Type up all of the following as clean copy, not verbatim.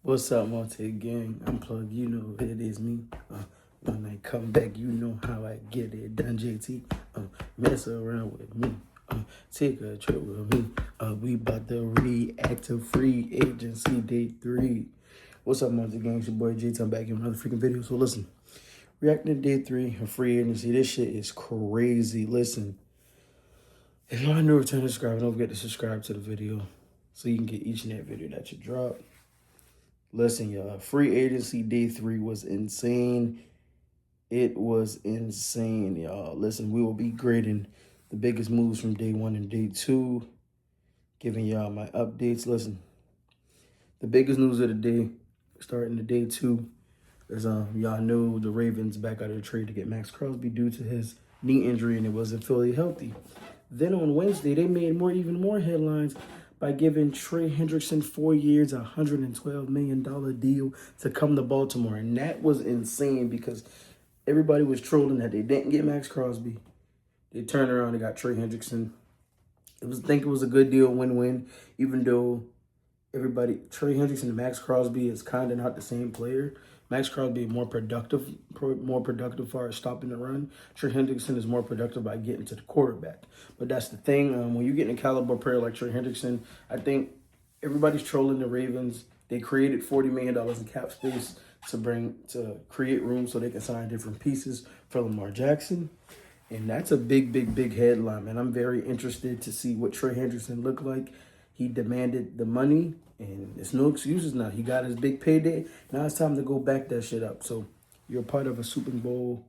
What's up, Monte Gang? I'm Plug. You know it is me. When I come back, you know how I get it done, JT. Mess around with me. Take a trip with me. We about to react to free agency day 3. What's up, Monte Gang? It's your boy JT. I'm back in another freaking video. So listen, reacting to day 3 of free agency. This shit is crazy. Listen, if y'all new, return to subscribe. Don't forget to subscribe to the video so you can get each and every video that you drop. Listen, y'all, free agency day 3 was insane. It was insane, y'all. Listen, we will be grading the biggest moves from day 1 and day 2, giving y'all my updates. Listen, the biggest news of the day, starting the day 2, is y'all know the Ravens back out of the trade to get Maxx Crosby due to his knee injury, and it wasn't fully healthy. Then on Wednesday, they made even more headlines by giving Trey Hendrickson 4 years, $112 million deal to come to Baltimore. And that was insane because everybody was trolling that they didn't get Maxx Crosby. They turned around and got Trey Hendrickson. I think it was a good deal, win-win, even though Trey Hendrickson and Maxx Crosby is kind of not the same player. Maxx Crosby is more productive for stopping the run. Trey Hendrickson is more productive by getting to the quarterback. But that's the thing. When you get a caliber player like Trey Hendrickson, I think everybody's trolling the Ravens. They created $40 million in cap space to create room so they can sign different pieces for Lamar Jackson. And that's a big headline, man. I'm very interested to see what Trey Hendrickson looked like. He demanded the money, and there's no excuses now. He got his big payday. Now it's time to go back that shit up. So you're part of a Super Bowl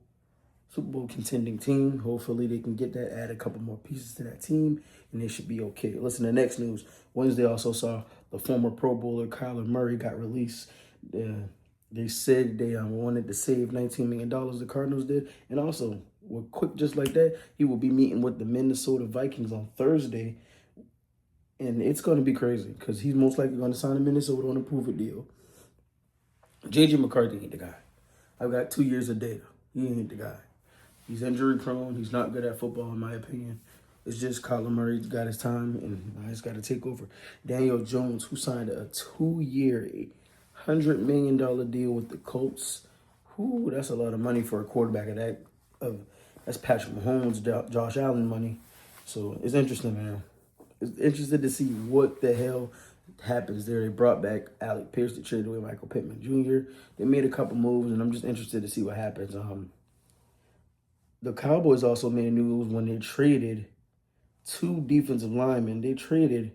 contending team. Hopefully they can get that, add a couple more pieces to that team, and they should be okay. Listen to next news. Wednesday also saw the former Pro Bowler Kyler Murray got released. They said they wanted to save $19 million, the Cardinals did. And also, quick just like that, he will be meeting with the Minnesota Vikings on Thursday. And it's going to be crazy because he's most likely going to sign in Minnesota on a prove-it deal. J.J. McCarthy ain't the guy. I've got 2 years of data. He ain't the guy. He's injury-prone. He's not good at football, in my opinion. It's just Kyler Murray's got his time, and now he's got to take over. Daniel Jones, who signed a 2-year, $100 million deal with the Colts. Whoo, that's a lot of money for a quarterback of that. That's Patrick Mahomes, Josh Allen money. So it's interesting, man. Interested to see what the hell happens there. They brought back Alec Pierce to trade away Michael Pittman Jr. They made a couple moves, and I'm just interested to see what happens. The Cowboys also made news when they traded 2 defensive linemen. They traded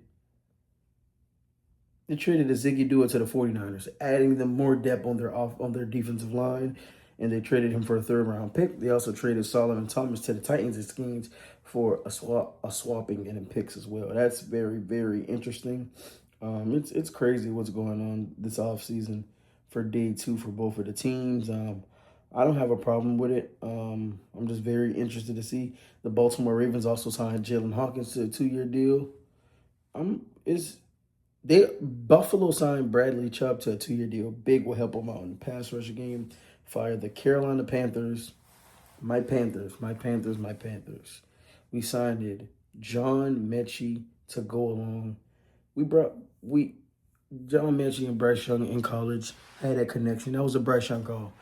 a Ziggy Dua to the 49ers, adding them more depth on their defensive line. And they traded him for a 3rd-round pick. They also traded Solomon Thomas to the Titans in schemes for a swapping and in picks as well. That's very interesting. It's crazy what's going on this offseason for day 2 for both of the teams. I don't have a problem with it. I'm just very interested to see. The Baltimore Ravens also signed Jalen Hawkins to a 2-year deal. Buffalo signed Bradley Chubb to a 2-year deal. Big will help them out in the pass rush game. Fire the Carolina Panthers. My Panthers. We signed John Mechie to go along. John Mechie and Bryce Young in college had that connection. That was a Bryce Young call.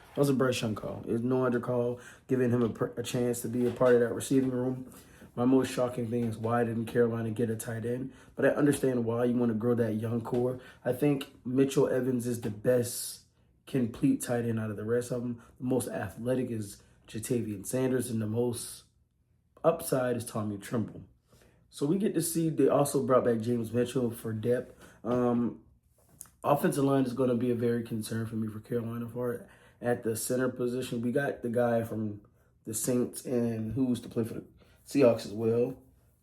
There's no other call giving him a chance to be a part of that receiving room. My most shocking thing is why didn't Carolina get a tight end? But I understand why you want to grow that young core. I think Mitchell Evans is the best complete tight end out of the rest of them. The most athletic is Jatavian Sanders, and the most upside is Tommy Tremble. So we get to see they also brought back James Mitchell for depth. Offensive line is going to be a very concern for me for Carolina for at the center position. We got the guy from the Saints and who's to play for the Seahawks as well.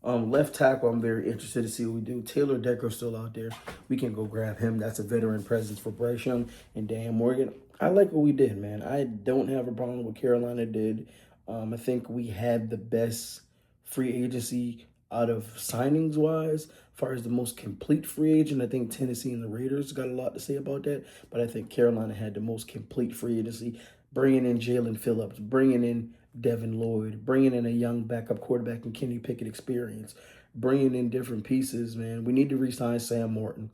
Left tackle, I'm very interested to see what we do. Taylor Decker's still out there. We can go grab him. That's a veteran presence for Bryce Young and Dan Morgan. I like what we did, man. I don't have a problem with what Carolina did. I think we had the best free agency out of signings-wise. As far as the most complete free agent, I think Tennessee and the Raiders got a lot to say about that. But I think Carolina had the most complete free agency. Bringing in Jalen Phillips, bringing in Devin Lloyd, bringing in a young backup quarterback and Kenny Pickett experience, bringing in different pieces, man. We need to re-sign Sam Martin.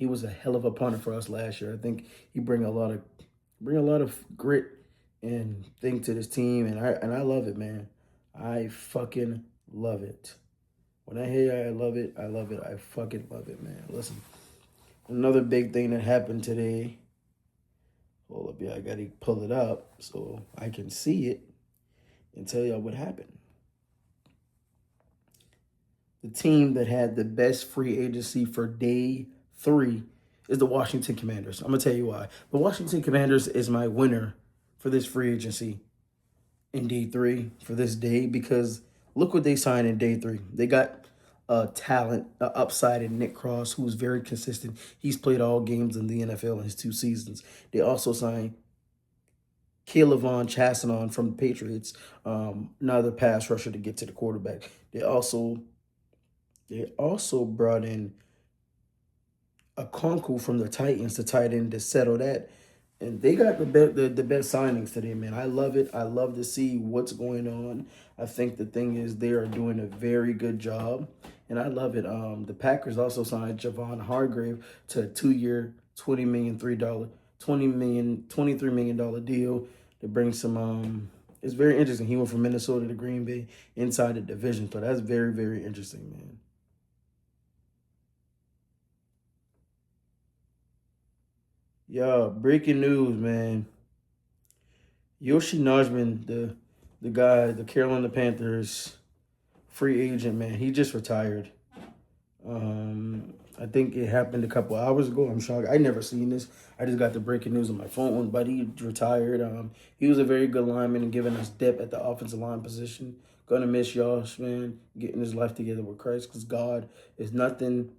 He was a hell of a punter for us last year. I think he bring a lot of grit and thing to this team, and I love it, man. I fucking love it. When I hear I love it, I love it. I fucking love it, man. Listen, another big thing that happened today. Hold up, yeah, I gotta pull it up so I can see it and tell y'all what happened. The team that had the best free agency for day 3 is the Washington Commanders. I'm going to tell you why. The Washington Commanders is my winner for this free agency in day 3 for this day, because look what they signed in day 3. They got a talent, a upside in Nick Cross, who's very consistent. He's played all games in the NFL in his 2 seasons. They also signed Kayvon Chassson from the Patriots, another pass rusher to get to the quarterback. They also brought in a Conku from the Titans to tight end to settle that. And they got the best signings today, man. I love it. I love to see what's going on. I think the thing is they are doing a very good job, and I love it. The Packers also signed Javon Hargrave to a 2-year, $23 million deal to bring some. It's very interesting. He went from Minnesota to Green Bay inside the division, so that's very, very interesting, man. Yeah, breaking news, man. Yoshi Najman, the guy, the Carolina Panthers free agent, man, he just retired. I think it happened a couple hours ago. I'm shocked. I never seen this. I just got the breaking news on my phone, but he retired. He was a very good lineman and giving us depth at the offensive line position. Gonna miss Yosh, man, getting his life together with Christ, because God is nothing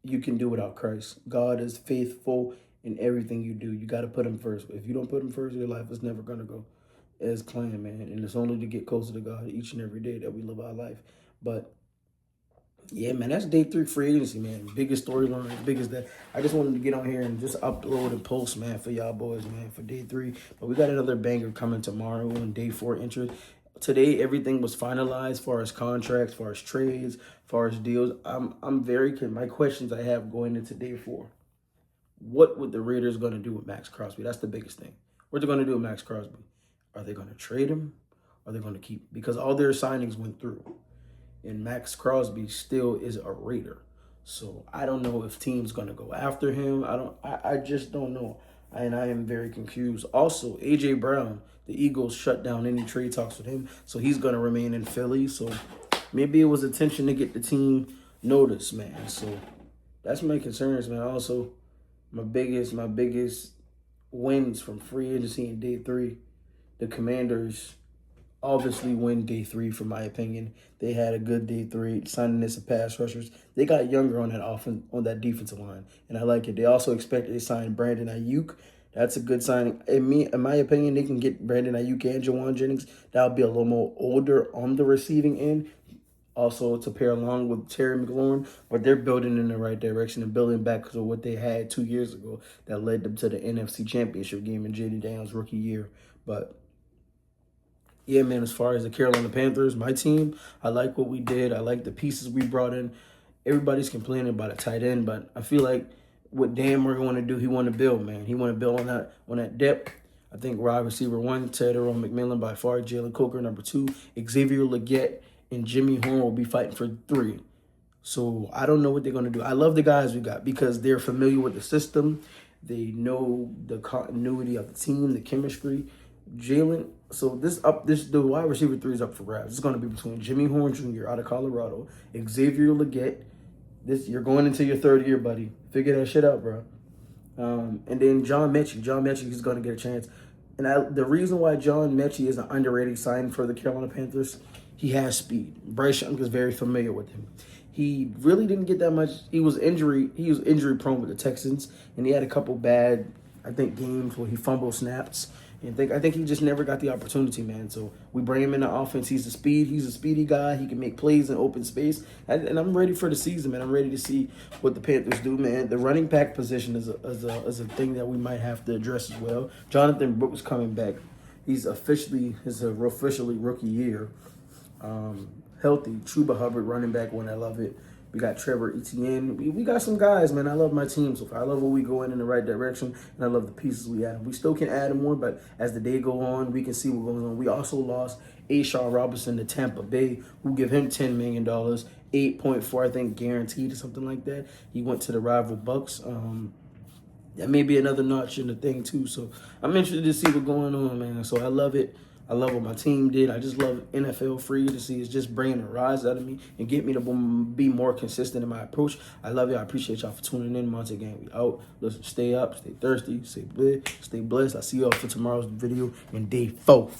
you can do without Christ. God is faithful in everything you do. You got to put him first. If you don't put him first, your life is never going to go as planned, man. And it's only to get closer to God each and every day that we live our life. But yeah, man, that's day 3 free agency, man. Biggest storyline, biggest that. I just wanted to get on here and just upload and post, man, for y'all boys, man, for day 3. But we got another banger coming tomorrow on day 4 entry. Today, everything was finalized as far as contracts, as far as trades, as far as deals. My questions I have going into day 4. What would the Raiders going to do with Maxx Crosby? That's the biggest thing. What are they going to do with Maxx Crosby? Are they going to trade him? Or are they going to keep? Because all their signings went through. And Maxx Crosby still is a Raider. So I don't know if team's going to go after him. I just don't know. And I am very confused. Also, A.J. Brown, the Eagles shut down any trade talks with him. So he's going to remain in Philly. So maybe it was attention to get the team noticed, man. So that's my concerns, man. Also, my biggest wins from free agency in day 3, the Commanders obviously win day 3, from my opinion. They had a good day 3, signing this pass rushers. They got younger on that defensive line, and I like it. They also expected to sign Brandon Ayuk. That's a good signing. In my opinion, they can get Brandon Ayuk and Jawan Jennings. That'll be a little more older on the receiving end. Also to pair along with Terry McLaurin, but they're building in the right direction and building back to what they had 2 years ago that led them to the NFC Championship game in J.D. Daniels' rookie year. But yeah, man, as far as the Carolina Panthers, my team, I like what we did. I like the pieces we brought in. Everybody's complaining about a tight end, but I feel like what Dan Murray want to do, he want to build, man. He want to build on that depth. I think wide receiver 1, Tedero McMillan by far, Jalen Coker, number 2, Xavier Legette, and Jimmy Horn will be fighting for 3. So I don't know what they're going to do. I love the guys we got because they're familiar with the system. They know the continuity of the team, the chemistry. Jalen, so the wide receiver 3 is up for grabs. It's going to be between Jimmy Horn Jr. out of Colorado, Xavier Legette. You're going into your 3rd year, buddy. Figure that shit out, bro. And then John Mechie. John Mechie is going to get a chance. And the reason why John Mechie is an underrated sign for the Carolina Panthers, he has speed. Bryce Young is very familiar with him. He really didn't get that much. He was injury prone with the Texans, and he had a couple bad, I think, games where he fumbled snaps. And I think he just never got the opportunity, man. So we bring him in the offense. He's a speedy guy. He can make plays in open space. And I'm ready for the season, man. I'm ready to see what the Panthers do, man. The running back position is a thing that we might have to address as well. Jonathan Brooks coming back. He's officially rookie year. Healthy. Chuba Hubbard running back one. I love it. We got Trevor Etienne. We got some guys, man. I love my team so far. I love where we going in the right direction, and I love the pieces we have. We still can add more, but as the day go on, we can see what goes on. We also lost Ashawn Robinson to Tampa Bay, who give him $10 million, 8.4, I think, guaranteed or something like that. He went to the rival Bucks. That may be another notch in the thing too. So I'm interested to see what's going on, man. So I love it. I love what my team did. I just love NFL free to see. It's just bringing a rise out of me and get me to be more consistent in my approach. I love you. I appreciate y'all for tuning in. Once again, we out. Listen, stay up, stay thirsty, stay blessed. I see y'all for tomorrow's video and day 4.